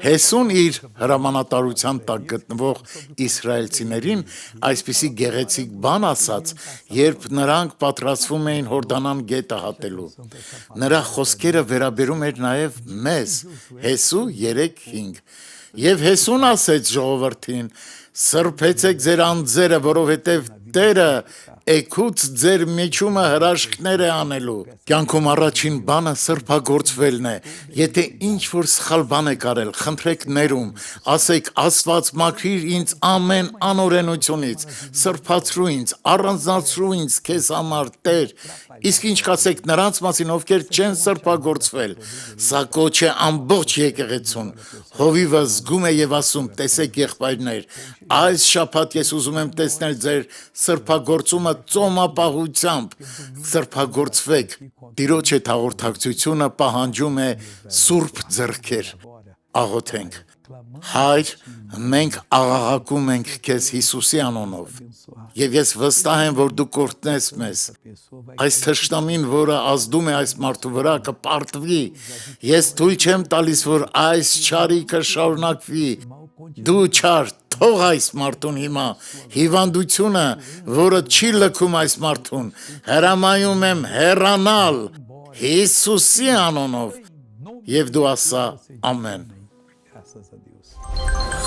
Հեսուն իր հրամանատարության տակ գտնվող իսրայելցիներին այսպիսի գեղեցիկ բան ասաց, երբ նրանք պատրաստվում էին Հորդանան գետը հատելու։ Նրա խոսքերը վերաբերում էր նաև մեզ, Հեսու 3:5։ Եվ Հեսուն ասեց ժողովրդին. «Սրբեցեք ձեր անձերը, որովհետև Տերը էգուց ձեր միջումը հրաշքներ է անելու»։ Կյանքում առաջին բանը սրբագործվելն է։ Եթե ինչ-որ սխալ բան եք արել, խնդրեք ներում, ասեք Աստված մաքրիր ինձ ամեն անօրենությունից, սրբացրու ինձ, առանձնացրու ինձ քեզ համար, Տեր։ Իսկ ինչ կասեք նրանց մասին, ովքեր չեն սրբագործվել։ Սա կոչ է ամբողջ եկեղեցուն։ Հովիվը զգում է եւ ասում. «Տեսեք, եղբայրներ, այս շաբաթ ես ուզում եմ տեսնել ձեր սրբագործումը ծոմապահությամբ։ Սրբագործվեք»։ Տիրոջ հետ հաղորդակցությունը պահանջում է սուրբ ձեռքեր։ Աղոթենք։ Հայր, մենք աղաղակում ենք քեզ Հիսուսի անունով, եւ ես վստահ եմ, որ դու կօրհնես մեզ։ Այս թշնամին, որը ազդում է այս մարդու վրա, կպարտվի։ Ես թույլ չեմ տալիս, որ այս չարիքը շարունակվի։ Դու չար, թող այս մարդուն հիմա հիվանդությունը, որը չի լքում այս մարդուն, հրամայում եմ հեռանալ Հիսուսի անունով, եւ դու ասա ամեն։ Graças a Deus.